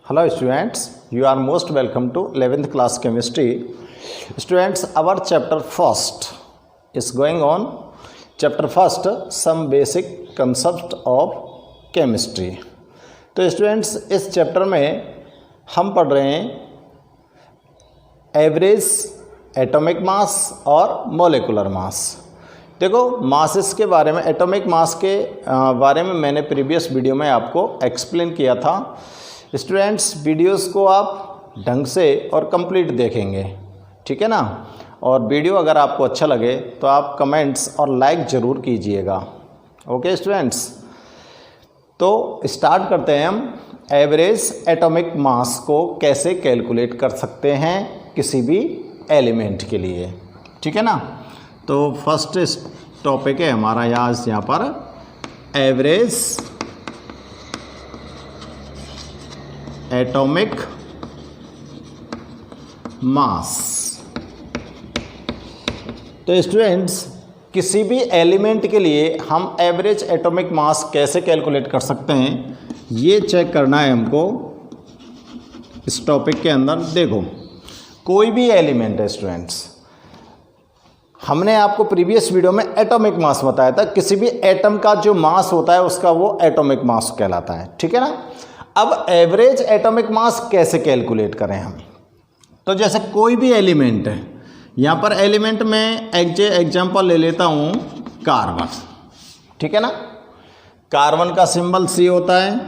Hello students, you are most welcome to 11th class chemistry. Students, our chapter first is going on. Chapter first, some basic concept of chemistry. तो students इस chapter में हम पढ़ रहे हैं average atomic mass और molecular mass. देखो masses के बारे में, एटॉमिक मास के बारे में मैंने प्रीवियस वीडियो में आपको एक्सप्लेन किया था। स्टूडेंट्स वीडियोस को आप ढंग से और कंप्लीट देखेंगे, ठीक है ना। और वीडियो अगर आपको अच्छा लगे तो आप कमेंट्स और लाइक ज़रूर कीजिएगा। ओके स्टूडेंट्स, तो स्टार्ट करते हैं हम। एवरेज एटॉमिक मास को कैसे कैलकुलेट कर सकते हैं किसी भी एलिमेंट के लिए, ठीक है ना। तो फर्स्ट टॉपिक है हमारा यहाँ पर एवरेज एटॉमिक मास। तो स्टूडेंट्स किसी भी एलिमेंट के लिए हम एवरेज एटॉमिक मास कैसे कैलकुलेट कर सकते हैं, ये चेक करना है हमको इस टॉपिक के अंदर। देखो कोई भी एलिमेंट है स्टूडेंट्स, हमने आपको प्रीवियस वीडियो में एटॉमिक मास बताया था। किसी भी एटम का जो मास होता है उसका वो एटॉमिक मास कहलाता है, ठीक है ना। अब एवरेज एटॉमिक मास कैसे कैलकुलेट करें हम, तो जैसे कोई भी एलिमेंट है, यहाँ पर एलिमेंट में एग्जांपल ले लेता हूँ कार्बन, ठीक है ना। कार्बन का सिंबल C होता है,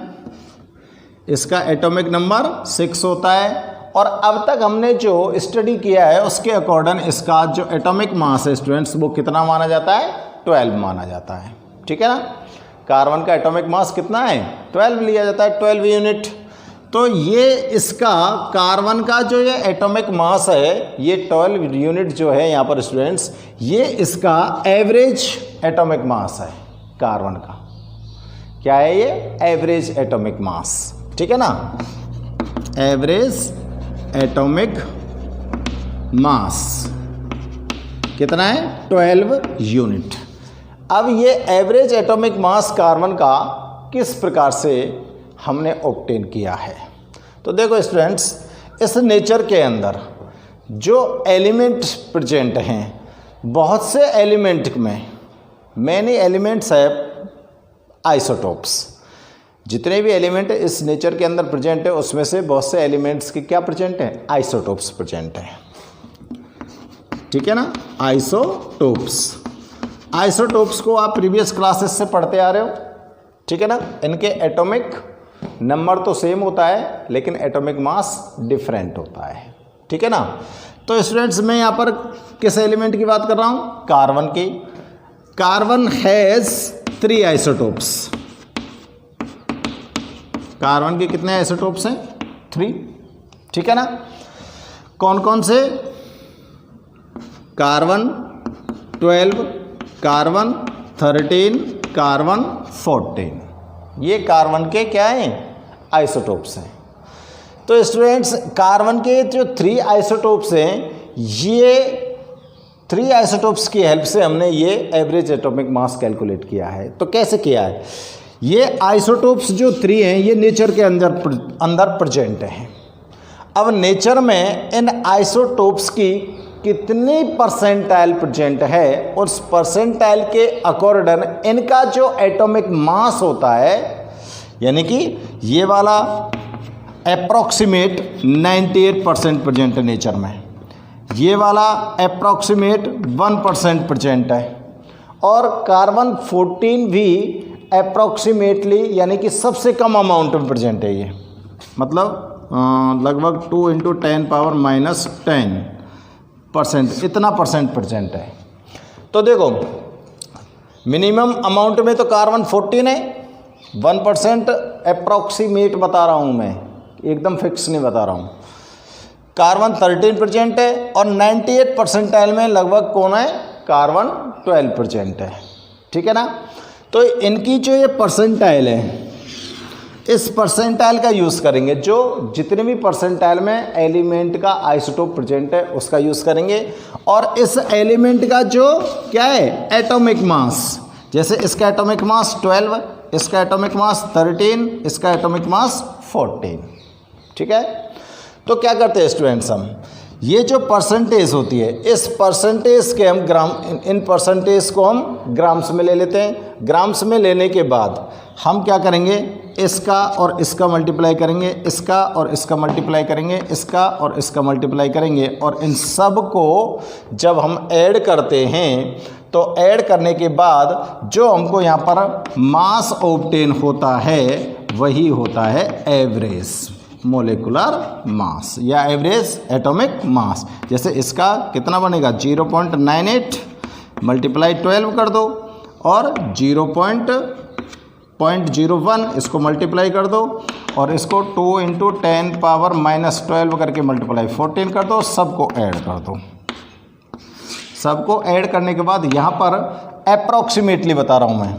इसका एटॉमिक नंबर 6 होता है। और अब तक हमने जो स्टडी किया है उसके अकॉर्डिंग इसका जो एटॉमिक मास है स्टूडेंट्स वो कितना माना जाता है, 12 माना जाता है, ठीक है ना। कार्बन का एटॉमिक मास कितना है, 12 लिया जाता है, 12 यूनिट। तो ये इसका कार्बन का जो ये एटॉमिक मास है, ये 12 यूनिट जो है यहाँ पर स्टूडेंट्स, ये इसका एवरेज एटॉमिक मास है कार्बन का। क्या है ये, एवरेज एटॉमिक मास, ठीक है ना। एवरेज एटॉमिक मास कितना है, 12 यूनिट। अब ये एवरेज एटॉमिक मास कार्बन का किस प्रकार से हमने ऑब्टेन किया है, तो देखो स्टूडेंट्स इस नेचर के अंदर जो एलिमेंट प्रेजेंट हैं, बहुत से एलिमेंट में मैनी एलिमेंट्स है आइसोटोप्स। जितने भी एलिमेंट इस नेचर के अंदर प्रेजेंट है उसमें से बहुत से एलिमेंट्स के क्या प्रेजेंट है, आइसोटोप्स प्रेजेंट है, ठीक है ना। आइसोटोप्स, आइसोटोप्स को आप प्रीवियस क्लासेस से पढ़ते आ रहे हो, ठीक है ना। इनके एटॉमिक नंबर तो सेम होता है लेकिन एटॉमिक मास डिफरेंट होता है, ठीक है ना। तो स्टूडेंट्स मैं यहाँ पर किस एलिमेंट की बात कर रहा हूँ, कार्बन की। Carbon has 3 isotopes. कार्बन के कितने आइसोटोप्स हैं, 3, ठीक है ना। कौन कौन से, कार्बन 12, कार्बन 13, कार्बन 14, ये कार्बन के क्या हैं, आइसोटोप्स हैं। तो स्टूडेंट्स कार्बन के जो 3 आइसोटोप्स हैं, ये 3 आइसोटोप्स की हेल्प से हमने ये एवरेज एटॉमिक मास कैलकुलेट किया है। तो कैसे किया है, ये आइसोटोप्स जो 3 हैं ये नेचर के अंदर प्रेजेंट हैं। अब नेचर में इन आइसोटोप्स की कितनी परसेंटाइल प्रेजेंट है, उस परसेंटाइल के अकॉर्डिंग इनका जो एटॉमिक मास होता है, यानी कि ये वाला अप्रॉक्सीमेट 98% प्रेजेंट है नेचर में, ये वाला अप्रॉक्सीमेट 1% प्रेजेंट है, और कार्बन 14 भी अप्रॉक्सीमेटली यानी कि सबसे कम अमाउंट में प्रेजेंट है। ये मतलब लगभग 2 × 10⁻10% इतना परसेंट प्रेजेंट है। तो देखो मिनिमम अमाउंट में तो कार्बन 14 है, 1% अप्रॉक्सीमेट बता रहा हूँ मैं, एकदम फिक्स नहीं बता रहा हूँ। कार्बन 13 प्रेजेंट है और 98 परसेंटाइल में लगभग कौन है, कार्बन 12 प्रेजेंट है, ठीक है ना। तो इनकी जो ये परसेंटाइल है, इस परसेंटाइल का यूज़ करेंगे, जो जितने भी परसेंटाइल में एलिमेंट का आइसोटोप प्रेजेंट है उसका यूज़ करेंगे। और इस एलिमेंट का जो क्या है, एटॉमिक मास, जैसे इसका एटॉमिक मास 12, इसका एटॉमिक मास 13, इसका एटॉमिक मास 14, ठीक है। तो क्या करते हैं स्टूडेंट्स, हम ये जो परसेंटेज होती है, इस परसेंटेज के हम इन परसेंटेज को हम ग्राम्स में ले लेते हैं। ग्राम्स में लेने के बाद हम क्या करेंगे, इसका और इसका मल्टीप्लाई करेंगे, इसका और इसका मल्टीप्लाई करेंगे, इसका और इसका मल्टीप्लाई करेंगे, और इन सब को जब हम ऐड करते हैं तो ऐड करने के बाद जो हमको यहाँ पर मास ऑब्टेन होता है वही होता है एवरेज मोलिकुलर मास या एवरेज एटॉमिक मास। जैसे इसका कितना बनेगा 0.98 मल्टीप्लाई 12 कर दो, और 0.01 इसको मल्टीप्लाई कर दो, और इसको 2 × 10⁻⁻12 करके मल्टीप्लाई 14 कर दो, सबको ऐड कर दो। सबको ऐड करने के बाद यहाँ पर अप्रॉक्सीमेटली बता रहा हूँ मैं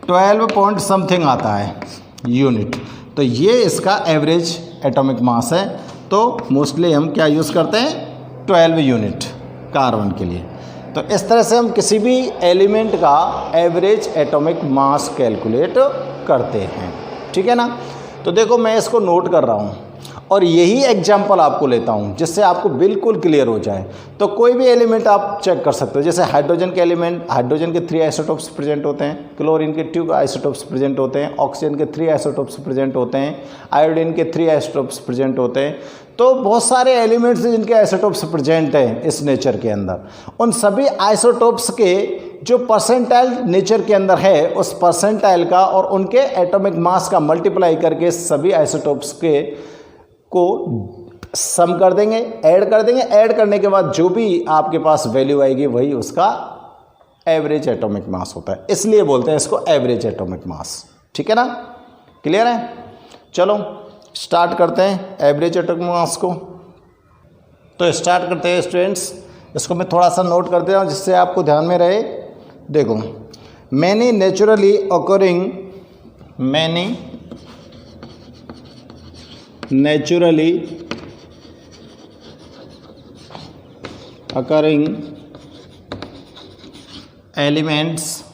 12 पॉइंट समथिंग आता है यूनिट, तो ये इसका एवरेज एटॉमिक मास है। तो मोस्टली हम क्या यूज़ करते हैं 12 यूनिट कार्बन के लिए। तो इस तरह से हम किसी भी एलिमेंट का एवरेज एटॉमिक मास कैलकुलेट करते हैं, ठीक है ना। तो देखो मैं इसको नोट कर रहा हूँ और यही एग्जाम्पल आपको लेता हूँ जिससे आपको बिल्कुल क्लियर हो जाए। तो कोई भी एलिमेंट आप चेक कर सकते हो, जैसे हाइड्रोजन के एलिमेंट, हाइड्रोजन के 3 आइसोटोप्स प्रेजेंट होते हैं, क्लोरीन के 2 आइसोटोप्स प्रेजेंट होते हैं, ऑक्सीजन के 3 आइसोटोप्स प्रेजेंट होते हैं, आयोडीन के 3 आइसोटोप्स प्रेजेंट होते हैं। तो बहुत सारे एलिमेंट्स हैं जिनके आइसोटोप्स प्रेजेंट हैं इस नेचर के अंदर। उन सभी आइसोटोप्स के जो परसेंटाइल नेचर के अंदर है, उस परसेंटाइल का और उनके एटॉमिक मास का मल्टीप्लाई करके सभी आइसोटोप्स के को सम कर देंगे, ऐड कर देंगे। ऐड करने के बाद जो भी आपके पास वैल्यू आएगी वही उसका एवरेज एटॉमिक मास होता है, इसलिए बोलते हैं इसको एवरेज एटॉमिक मास, ठीक है ना। क्लियर है? चलो स्टार्ट करते हैं एवरेज एटॉमिक मास को। तो स्टार्ट करते हैं स्टूडेंट्स, इसको मैं थोड़ा सा नोट कर दे रहा हूँ जिससे आपको ध्यान में रहे। देखो, many naturally occurring elements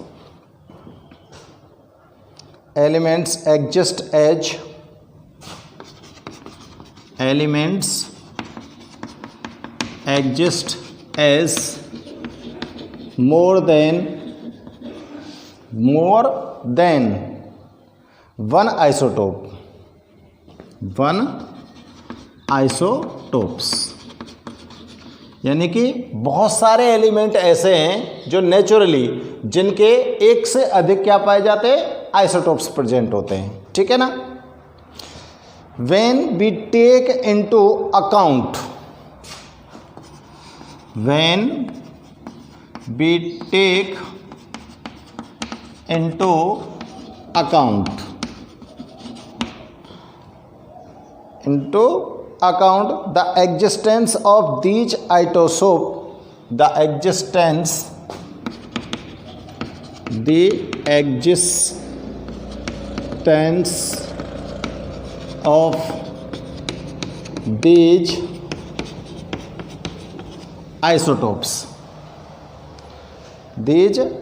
exist as more than one isotopes, यानी कि बहुत सारे एलिमेंट ऐसे हैं जो नेचुरली जिनके एक से अधिक क्या पाए जाते हैं आइसोटोप्स प्रेजेंट होते हैं, ठीक है ना। when we take into account the existence of these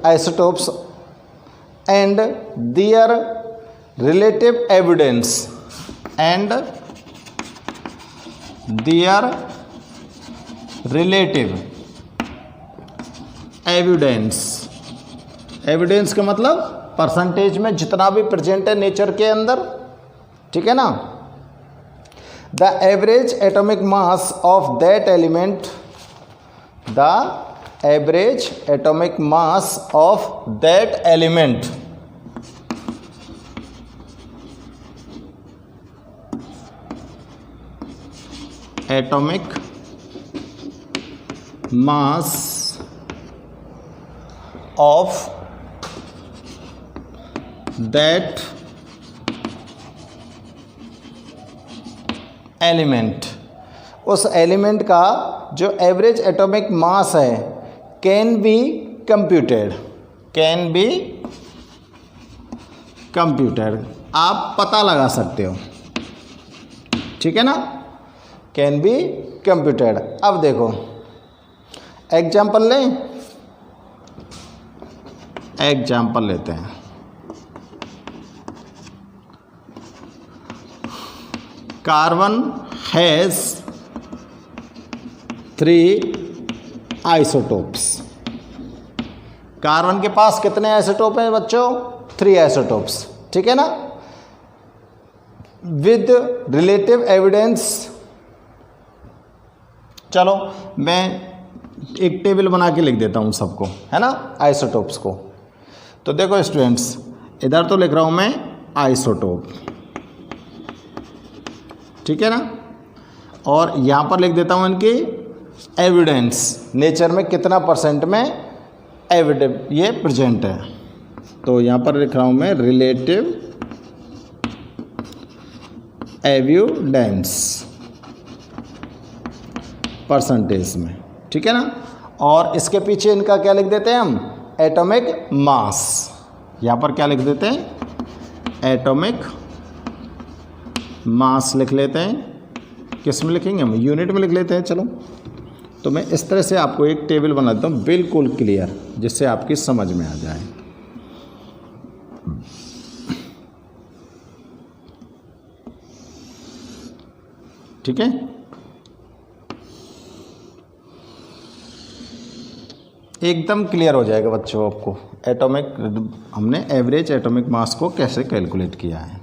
isotopes and their relative evidence evidence का मतलब परसेंटेज में जितना भी प्रेजेंट है नेचर के अंदर, ठीक है ना। The average atomic mass of that element, atomic mass of that element, उस एलिमेंट का जो एवरेज एटॉमिक मास है कैन बी कंप्यूटेड, आप पता लगा सकते हो, ठीक है ना। Can be computed. अब देखो एग्जाम्पल लेते हैं। Carbon has 3 isotopes. कार्बन के पास कितने आइसोटोप हैं बच्चों? 3 आइसोटोप्स, ठीक है ना। विद रिलेटिव एविडेंस, चलो मैं एक टेबल बना के लिख देता हूँ सबको, है ना, आइसोटोप्स को। तो देखो स्टूडेंट्स, इधर तो लिख रहा हूँ मैं आइसोटोप, ठीक है ना, और यहाँ पर लिख देता हूँ इनकी एविडेंस, नेचर में कितना % में एविडेंस ये प्रेजेंट है। तो यहाँ पर लिख रहा हूँ मैं रिलेटिव एविडेंस % में, ठीक है ना। और इसके पीछे इनका क्या लिख देते हैं हम? Atomic mass. यहाँ पर क्या लिख देते हैं? एटॉमिक मास लिख लेते हैं। किस में लिखेंगे हम? यूनिट में लिख लेते हैं। चलो, तो मैं इस तरह से आपको एक टेबल बना देता हूँ बिल्कुल क्लियर, जिससे आपकी समझ में आ जाए। ठीक है, एकदम क्लियर हो जाएगा बच्चों आपको एटॉमिक, हमने एवरेज एटॉमिक मास को कैसे कैलकुलेट किया है।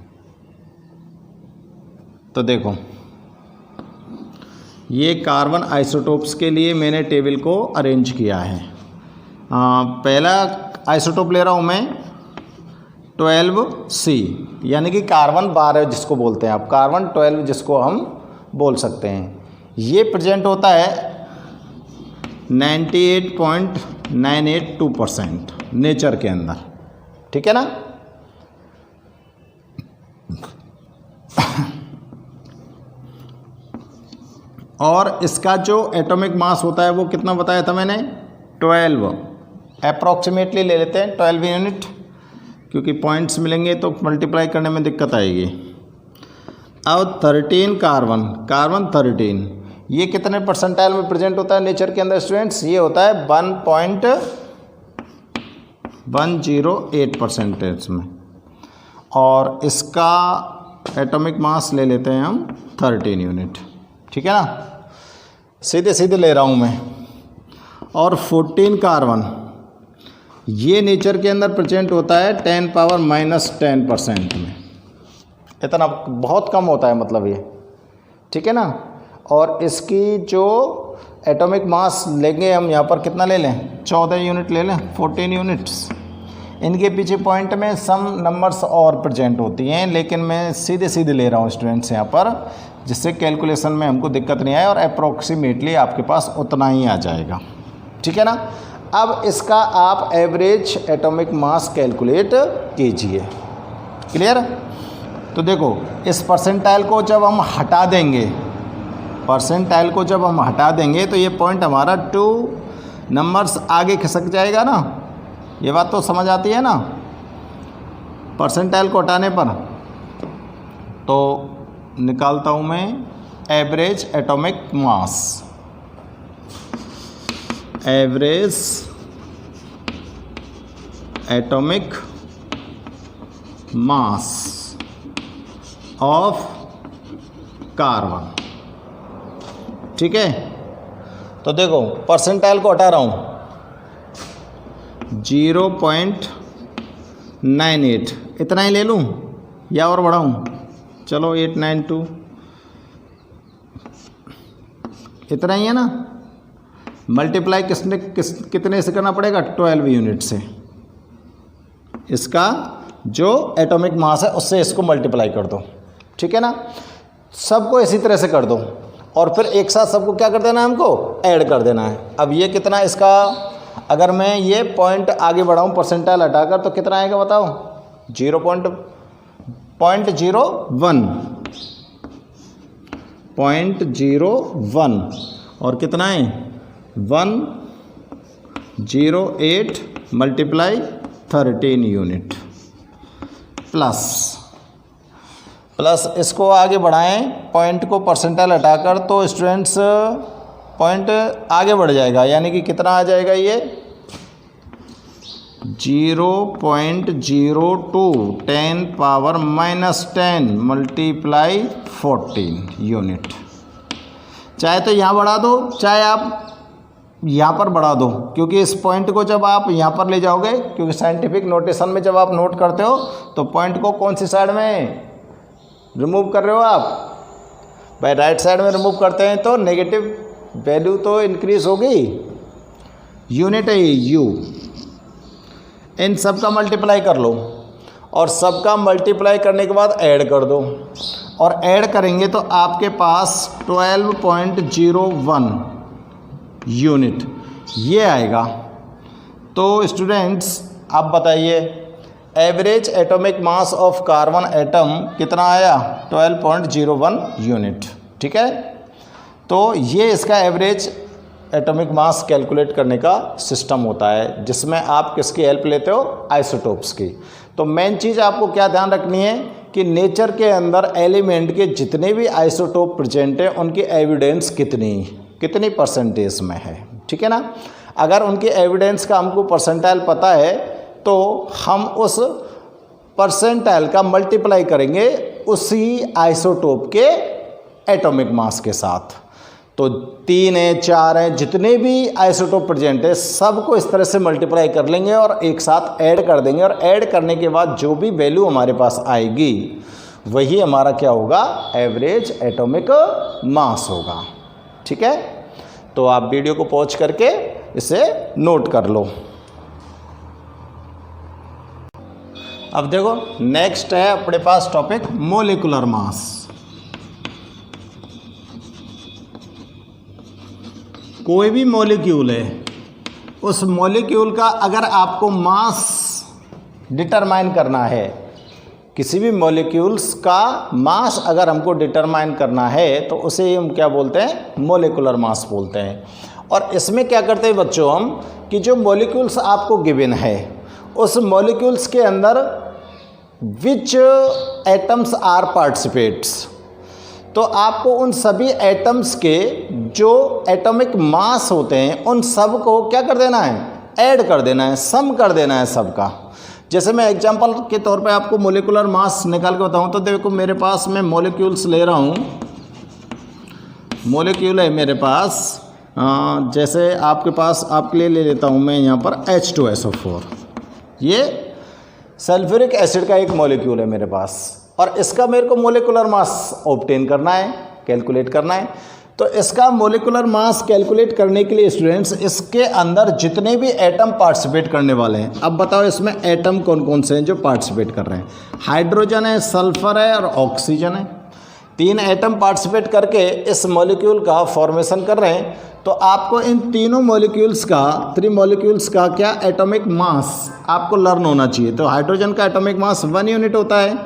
तो देखो, ये कार्बन आइसोटोप्स के लिए मैंने टेबल को अरेंज किया है। पहला आइसोटोप ले रहा हूँ मैं 12C, यानी कि कार्बन 12 जिसको बोलते हैं आप, कार्बन 12 जिसको हम बोल सकते हैं। ये प्रेजेंट होता है 98.982% नेचर के अंदर, ठीक है ना। और इसका जो एटॉमिक मास होता है वो कितना बताया था मैंने? 12, अप्रॉक्सीमेटली ले लेते हैं 12 यूनिट, क्योंकि पॉइंट्स मिलेंगे तो मल्टीप्लाई करने में दिक्कत आएगी। अब 13 कार्बन 13, ये कितने परसेंटाइल में प्रेजेंट होता है नेचर के अंदर स्टूडेंट्स? ये होता है 1.108% में। और इसका एटॉमिक मास ले लेते हैं हम 13 यूनिट, ठीक है ना, सीधे सीधे ले रहा हूँ मैं। और 14 कार्बन, ये नेचर के अंदर प्रेजेंट होता है 10⁻⁻10% में। इतना बहुत कम होता है मतलब ये, ठीक है ना। और इसकी जो एटॉमिक मास लेंगे हम यहाँ पर कितना ले लें? 14 यूनिट ले लें, 14 यूनिट्स। इनके पीछे पॉइंट में सम नंबर्स और प्रेजेंट होती हैं, लेकिन मैं सीधे सीधे ले रहा हूँ स्टूडेंट्स यहाँ पर, जिससे कैलकुलेशन में हमको दिक्कत नहीं आए और अप्रॉक्सीमेटली आपके पास उतना ही आ जाएगा, ठीक है ना। अब इसका आप एवरेज एटॉमिक मास कैलकुलेट कीजिए। क्लियर? तो देखो, इस परसेंटाइल को जब हम हटा देंगे, तो ये पॉइंट हमारा 2 नंबर्स आगे खिसक जाएगा ना। ये बात तो समझ आती है ना, परसेंटाइल को हटाने पर। तो निकालता हूँ मैं average atomic mass, average atomic mass of carbon, ठीक है। तो देखो, परसेंटाइल को हटा रहा हूँ, 0.98, इतना ही ले लूँ या और बढ़ाऊँ? चलो 892, इतना ही है ना। मल्टीप्लाई कितने से करना पड़ेगा? 12 यूनिट से। इसका जो एटॉमिक मास है उससे इसको मल्टीप्लाई कर दो, ठीक है ना। सबको इसी तरह से कर दो और फिर एक साथ सबको क्या कर देना है? हमको ऐड कर देना है। अब ये कितना इसका, अगर मैं ये पॉइंट आगे बढ़ाऊँ परसेंटाइल हटाकर, तो कितना आएगा बताओ? 0.01 और कितना है? 108 मल्टीप्लाई 13 यूनिट प्लस इसको आगे बढ़ाएं पॉइंट को परसेंटाइल हटाकर, तो स्टूडेंट्स पॉइंट आगे बढ़ जाएगा, यानी कि कितना आ जाएगा? ये 0.02 10⁻⁻10 मल्टीप्लाई 14 यूनिट। चाहे तो यहाँ बढ़ा दो, चाहे आप यहाँ पर बढ़ा दो, क्योंकि इस पॉइंट को जब आप यहाँ पर ले जाओगे, क्योंकि साइंटिफिक नोटेशन में जब आप नोट करते हो तो पॉइंट को कौन सी साइड में रिमूव कर रहे हो आप? भाई राइट साइड में रिमूव करते हैं तो नेगेटिव वैल्यू तो इंक्रीज होगी। यूनिट है यू, इन सब का मल्टीप्लाई कर लो और सबका मल्टीप्लाई करने के बाद ऐड कर दो, और ऐड करेंगे तो आपके पास 12.01 यूनिट ये आएगा। तो स्टूडेंट्स आप बताइए, average atomic mass of carbon atom कितना आया? 12.01 यूनिट। ठीक है, तो ये इसका एवरेज एटॉमिक मास कैलकुलेट करने का सिस्टम होता है, जिसमें आप किसकी हेल्प लेते हो? आइसोटोप्स की। तो मेन चीज़ आपको क्या ध्यान रखनी है कि नेचर के अंदर एलिमेंट के जितने भी आइसोटोप प्रेजेंट है उनकी एविडेंस कितनी परसेंटेज में है। ठीक है ना? अगर उनकी एविडेंस का हमको परसेंटाइल पता है तो हम उस परसेंटाइल का मल्टीप्लाई करेंगे उसी आइसोटोप के एटॉमिक मास के साथ। तो 3 है, 4 है, जितने भी आइसोटोप प्रेजेंट है सबको इस तरह से मल्टीप्लाई कर लेंगे और एक साथ ऐड कर देंगे, और ऐड करने के बाद जो भी वैल्यू हमारे पास आएगी वही हमारा क्या होगा? एवरेज एटॉमिक मास होगा। ठीक है, तो आप वीडियो को पॉज करके इसे नोट कर लो। अब देखो नेक्स्ट है अपने पास टॉपिक मोलिकुलर मास। कोई भी मॉलिक्यूल है, उस मॉलिक्यूल का अगर आपको मास डिटरमाइन करना है, किसी भी मॉलिक्यूल्स का मास अगर हमको डिटरमाइन करना है तो उसे हम क्या बोलते हैं? मोलिकुलर मास बोलते हैं। और इसमें क्या करते हैं बच्चों हम कि जो मॉलिक्यूल्स आपको गिवन है उस मॉलिक्यूल्स के अंदर विच एटम्स आर पार्टिसिपेट्स, तो आपको उन सभी एटम्स के जो एटॉमिक मास होते हैं उन सब को क्या कर देना है? ऐड कर देना है, सम कर देना है सबका। जैसे मैं एग्जांपल के तौर पे आपको मोलिकुलर मास निकाल के बताऊं तो देखो मेरे पास मैं मॉलिक्यूल्स ले रहा हूं, मॉलिक्यूल है मेरे पास, जैसे आपके पास आपके लिए ले लेता हूं मैं यहाँ पर H2SO4। ये सल्फ्यूरिक एसिड का एक मॉलिक्यूल है मेरे पास, और इसका मेरे को मोलिकुलर मास ऑब्टेन करना है, कैलकुलेट करना है। तो इसका मोलिकुलर मास कैलकुलेट करने के लिए स्टूडेंट्स इसके अंदर जितने भी एटम पार्टिसिपेट करने वाले हैं, अब बताओ इसमें एटम कौन कौन से हैं जो पार्टिसिपेट कर रहे हैं? हाइड्रोजन है, सल्फर है और ऑक्सीजन है। 3 एटम पार्टिसिपेट करके इस मॉलिक्यूल का फॉर्मेशन कर रहे हैं। तो आपको इन तीनों मॉलिक्यूल्स का, 3 मॉलिक्यूल्स का क्या एटॉमिक मास आपको लर्न होना चाहिए। तो हाइड्रोजन का एटॉमिक मास 1 यूनिट होता है,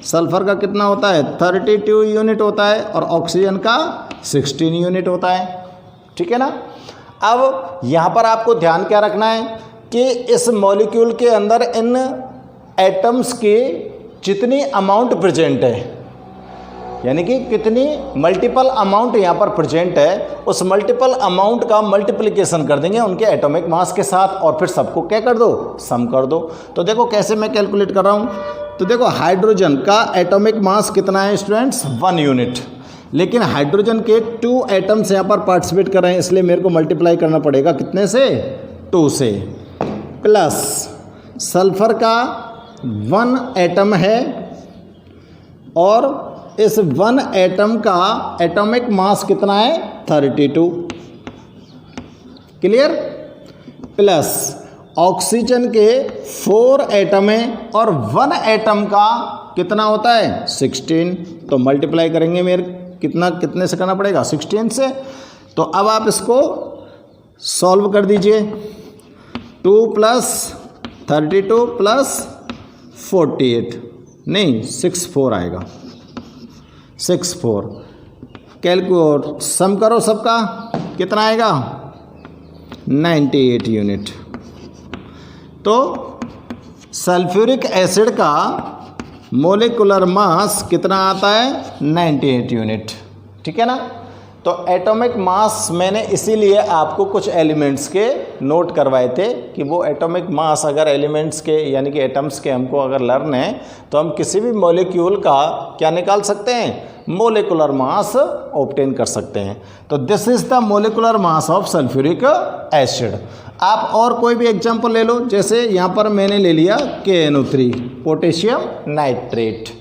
सल्फर का कितना होता है? 32 यूनिट होता है, और ऑक्सीजन का 16 यूनिट होता है। ठीक है ना? अब यहाँ पर आपको ध्यान क्या रखना है कि इस मॉलिक्यूल के अंदर इन एटम्स की जितनी अमाउंट प्रेजेंट है, यानी कि कितनी मल्टीपल अमाउंट यहाँ पर प्रेजेंट है, उस मल्टीपल अमाउंट का मल्टीप्लिकेशन कर देंगे उनके एटॉमिक मास के साथ, और फिर सबको क्या कर दो? सम कर दो। तो देखो कैसे मैं कैलकुलेट कर रहा हूँ। तो देखो हाइड्रोजन का एटॉमिक मास कितना है स्टूडेंट्स? 1 यूनिट। लेकिन हाइड्रोजन के 2 एटम्स यहाँ पर पार्टिसिपेट कर रहे हैं, इसलिए मेरे को मल्टीप्लाई करना पड़ेगा कितने से? 2 से। प्लस सल्फर का 1 एटम है, और इस 1 एटम का एटॉमिक मास कितना है? 32। क्लियर? प्लस ऑक्सीजन के 4 एटम हैं, और 1 एटम का कितना होता है? 16। तो मल्टीप्लाई करेंगे मेरे कितने से करना पड़ेगा? 16 से। तो अब आप इसको सॉल्व कर दीजिए। 2 + 32 + 48, नहीं 64 आएगा, 64। कैलकुलेट सम करो सबका, कितना आएगा? 98 यूनिट। तो सल्फ्यूरिक एसिड का मोलिकुलर मास कितना आता है? 98 यूनिट। ठीक है ना? तो तो एटॉमिक मास मैंने इसीलिए आपको कुछ एलिमेंट्स के नोट करवाए थे कि वो एटॉमिक मास अगर एलिमेंट्स के यानी कि एटम्स के हमको अगर लर्न है तो हम किसी भी मॉलिक्यूल का क्या निकाल सकते हैं, मोलिकुलर मास ऑब्टेन कर सकते हैं। तो this is the molecular mass of sulphuric acid. आप और कोई भी एग्जांपल ले लो, जैसे यहाँ पर मैंने ले लिया KNO3 पोटेशियम नाइट्रेट।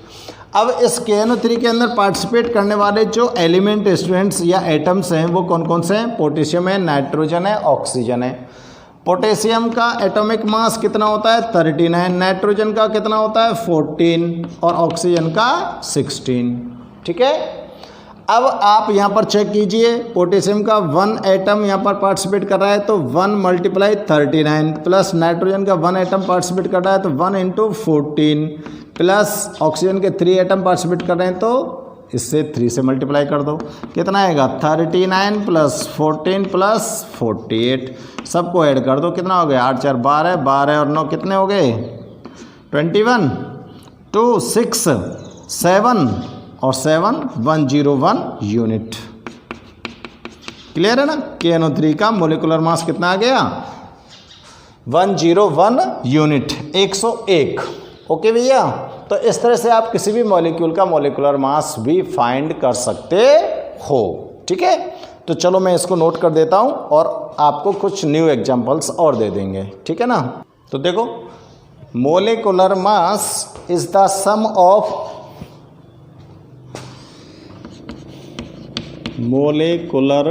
अब इस KNO3 के अंदर पार्टिसिपेट करने वाले जो एलिमेंट स्टूडेंट्स या एटम्स हैं वो कौन कौन से हैं, पोटेशियम है, नाइट्रोजन है, ऑक्सीजन है। पोटेशियम का एटॉमिक मास कितना होता है 39, नाइट्रोजन का कितना होता है 14 और ऑक्सीजन का 16। ठीक है, अब आप यहाँ पर चेक कीजिए, पोटेशियम का 1 एटम यहाँ पर पार्टिसिपेट कर रहा है तो 1 मल्टीप्लाई 39 प्लस नाइट्रोजन का 1 एटम पार्टिसिपेट कर रहा है तो 1 इंटू 14 प्लस ऑक्सीजन के 3 एटम पार्टिसिपेट कर रहे हैं तो इससे 3 से मल्टीप्लाई कर दो, कितना आएगा 39 प्लस 14 प्लस 48, सबको ऐड कर दो, कितना हो गया 8 4 12, 12 और 9 कितने हो गए 21, 2 6 7 और 7 101 यूनिट। क्लियर है ना। KNO3 का मोलिकुलर मास कितना आ गया 101 यूनिट, 101। ओके भैया, तो इस तरह से आप किसी भी मॉलिक्यूल का मोलिकुलर मास भी फाइंड कर सकते हो। ठीक है, तो चलो मैं इसको नोट कर देता हूं और आपको कुछ न्यू एग्जांपल्स और दे देंगे। ठीक है ना। तो देखो, molecular mass is the sum of molecular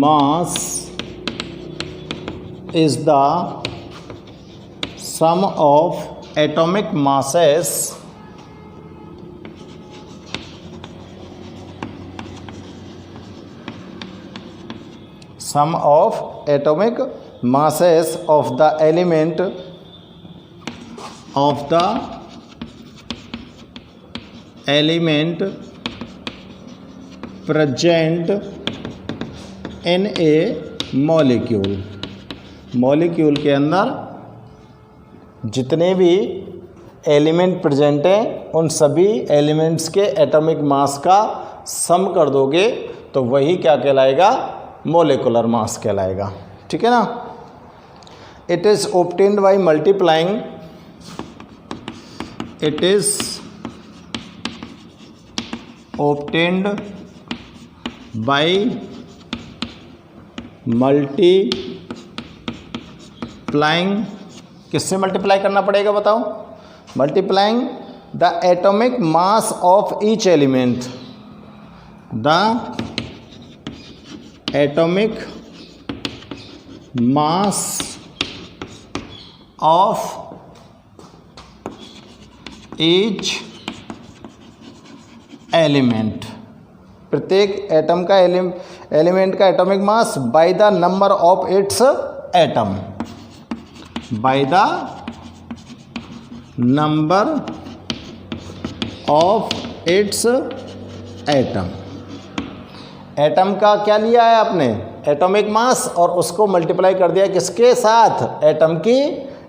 mass is the sum of atomic masses of the element present in a molecule। Molecule के अंदर जितने भी एलिमेंट प्रेजेंट हैं उन सभी एलिमेंट्स के एटॉमिक मास का सम कर दोगे तो वही क्या कहलाएगा, मोलिकुलर मास कहलाएगा। ठीक है ना। It is obtained by multiplying, it is obtained by multiplying, किससे मल्टीप्लाई करना पड़ेगा बताओ, multiplying the atomic mass of each element, the atomic mass of each element, प्रत्येक एटम का एलिमेंट का atomic mass by the number of its atom, by the number of its atom. Atom का क्या लिया है आपने, एटॉमिक मास, और उसको मल्टीप्लाई कर दिया किसके साथ, एटम की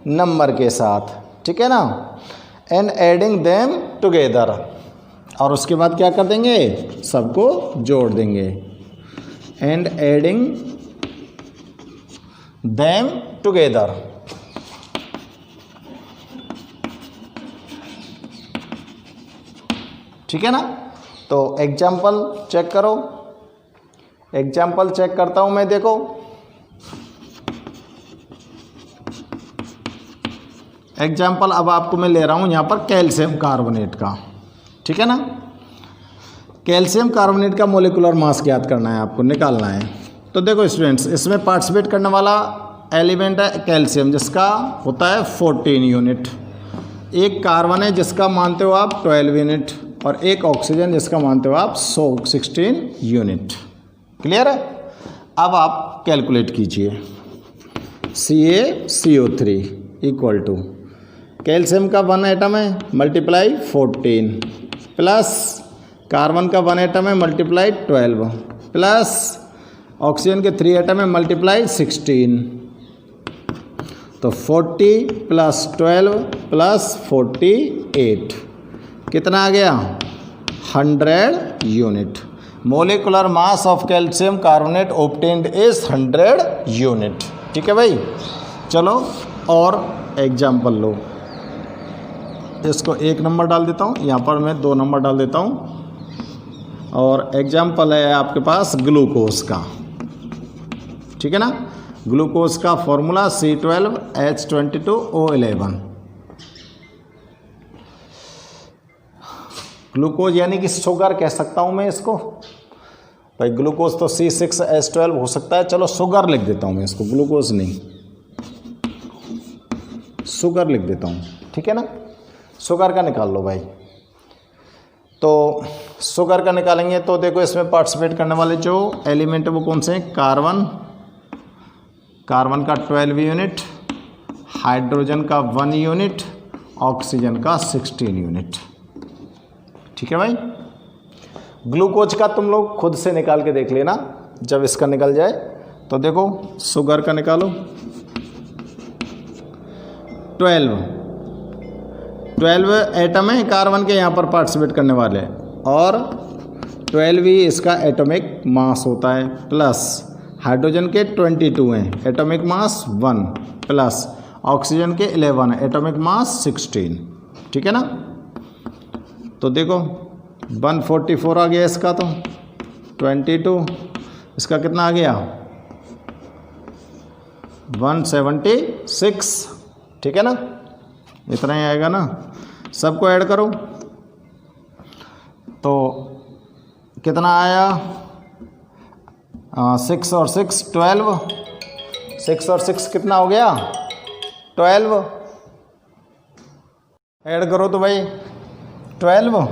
नंबर के साथ। ठीक है ना। एंड एडिंग देम टुगेदर, और उसके बाद क्या कर देंगे, सबको जोड़ देंगे। And adding them together. ठीक है ना। तो एग्जाम्पल चेक करो, एग्जाम्पल चेक करता हूं मैं। देखो, एग्जाम्पल अब आपको मैं ले रहा हूं यहां पर कैल्शियम कार्बोनेट का। ठीक है ना। कैल्शियम कार्बोनेट का मोलिकुलर मास ज्ञात करना है, आपको निकालना है। तो देखो स्टूडेंट्स, इसमें पार्टिसिपेट करने वाला एलिमेंट है कैल्शियम, जिसका होता है 14 यूनिट। एक कार्बन है जिसका मानते हो आप 12 यूनिट, और एक ऑक्सीजन जिसका मानते हो आप 16 यूनिट। क्लियर है। अब आप कैलकुलेट कीजिए। CaCO3 इक्वल टू कैल्शियम का 1 एटम है मल्टीप्लाई 14 प्लस कार्बन का 1 एटम है मल्टीप्लाई 12 प्लस ऑक्सीजन के 3 एटम है मल्टीप्लाई 16। तो 40 प्लस 12 प्लस 48 कितना आ गया 100 unit. Molecular mass of calcium carbonate obtained is 100 unit. ठीक है भाई, चलो और एग्जाम्पल लो। इसको 1 नंबर डाल देता हूँ, यहाँ पर मैं 2 नंबर डाल देता हूँ। और एग्जाम्पल है आपके पास ग्लूकोज का, ठीक है ना। ग्लूकोज का फॉर्मूला C12H22O11। ग्लूकोज यानी कि शुगर कह सकता हूँ मैं इसको भाई। ग्लूकोज तो C6H12 हो सकता है, चलो शुगर लिख देता हूँ मैं इसको, ग्लूकोज नहीं, शुगर लिख देता हूँ, ठीक है ना। शुगर का निकाल लो भाई। तो शुगर का निकालेंगे तो देखो इसमें पार्टिसिपेट करने वाले जो एलिमेंट है वो कौन से हैं। कार्बन, कार्बन का 12 यूनिट, हाइड्रोजन का 1 यूनिट, ऑक्सीजन का 16 यूनिट। ठीक है भाई। ग्लूकोज का तुम लोग खुद से निकाल के देख लेना जब इसका निकल जाए। तो देखो शुगर का निकालो, 12 एटम है कार्बन के यहाँ पर पार्टिसिपेट करने वाले, और 12 ही इसका एटॉमिक मास होता है, प्लस हाइड्रोजन के 22 हैं, एटॉमिक मास 1, प्लस ऑक्सीजन के 11 है, एटॉमिक मास 16। ठीक है ना। तो देखो 144 आ गया इसका, तो 22 इसका कितना आ गया 176। ठीक है ना, इतना ही आएगा ना। सबको ऐड करो तो कितना आया 6 और 6 12, 6 और 6 कितना हो गया 12। ऐड करो तो भाई 12,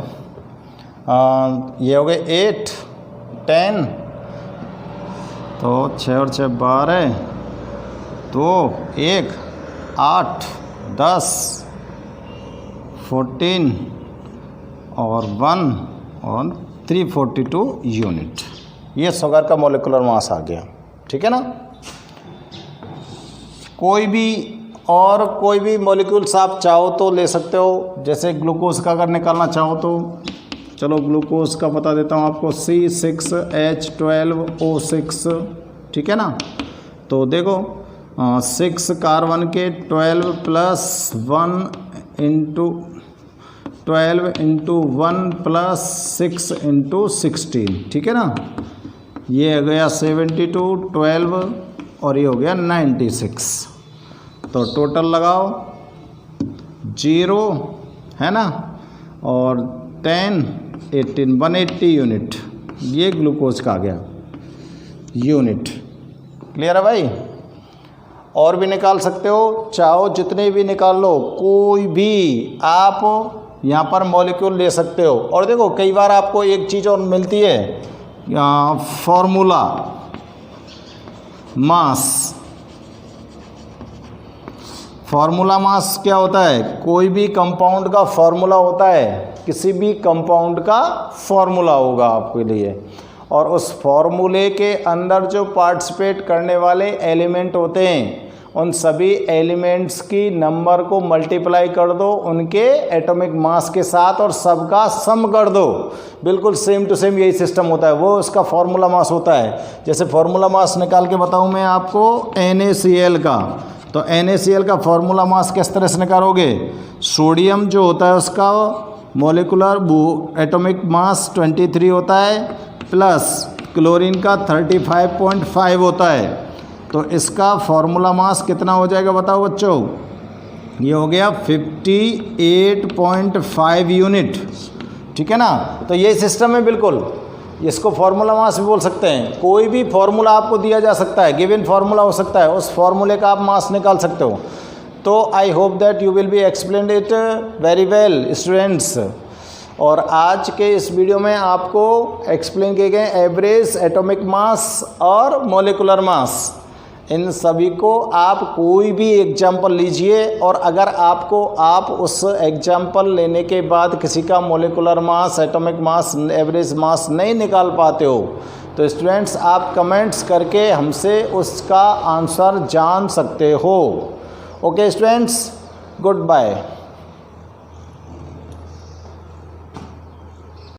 ये हो गए 8 10, तो 6 और 6 12, 2 1 8 10 14 और 1 और 342 यूनिट। ये शुगर का मोलिकुलर मास आ गया। ठीक है ना। कोई भी मॉलिक्यूल्स आप चाहो तो ले सकते हो, जैसे ग्लूकोज का अगर निकालना चाहो तो चलो ग्लूकोज का बता देता हूँ आपको, C6H12O6। ठीक है ना। तो देखो 6 कार्बन के 12 plus 1 into 12 into 1 plus 6 into 16। ठीक है ना। ये हो गया 72, 12 और ये हो गया 96। तो टोटल लगाओ 0 है ना, और 10 18 180 यूनिट। ये ग्लूकोज का आ गया यूनिट। क्लियर है भाई। और भी निकाल सकते हो, चाहो जितने भी निकाल लो, कोई भी आप यहाँ पर मॉलिक्यूल ले सकते हो। और देखो कई बार आपको एक चीज़ और मिलती है, फॉर्मूला मास। फॉर्मूला मास क्या होता है, कोई भी कंपाउंड का फॉर्मूला होता है, किसी भी कंपाउंड का फॉर्मूला होगा आपके लिए, और उस फॉर्मूले के अंदर जो पार्टिसिपेट करने वाले एलिमेंट होते हैं उन सभी एलिमेंट्स की नंबर को मल्टीप्लाई कर दो उनके एटॉमिक मास के साथ और सबका सम कर दो। बिल्कुल सेम टू सेम यही सिस्टम होता है, वो उसका फॉर्मूला मास होता है। जैसे फॉर्मूला मास निकाल के बताऊं मैं आपको NaCl का, तो NaCl का फॉर्मूला मास किस तरह से निकालोगे, सोडियम जो होता है उसका मोलिकुलर एटॉमिक मास 23 होता है, प्लस क्लोरीन का 35.5 होता है। तो इसका फॉर्मूला मास कितना हो जाएगा बताओ बच्चों, ये हो गया 58.5 यूनिट। ठीक है ना। तो ये सिस्टम है बिल्कुल, इसको फॉर्मूला मास भी बोल सकते हैं। कोई भी फॉर्मूला आपको दिया जा सकता है, गिवन फॉर्मूला हो सकता है, उस फॉर्मूले का आप मास निकाल सकते हो। तो I hope that you will be explained it very well students. और आज के इस वीडियो में आपको एक्सप्लेन किए गए एवरेज एटॉमिक मास और मोलिकुलर मास, इन सभी को आप कोई भी एग्जाम्पल लीजिए, और अगर आप उस एग्जाम्पल लेने के बाद किसी का molecular mass, atomic mass, average mass नहीं निकाल पाते हो तो स्टूडेंट्स आप कमेंट्स करके हमसे उसका आंसर जान सकते हो। Okay students, good bye.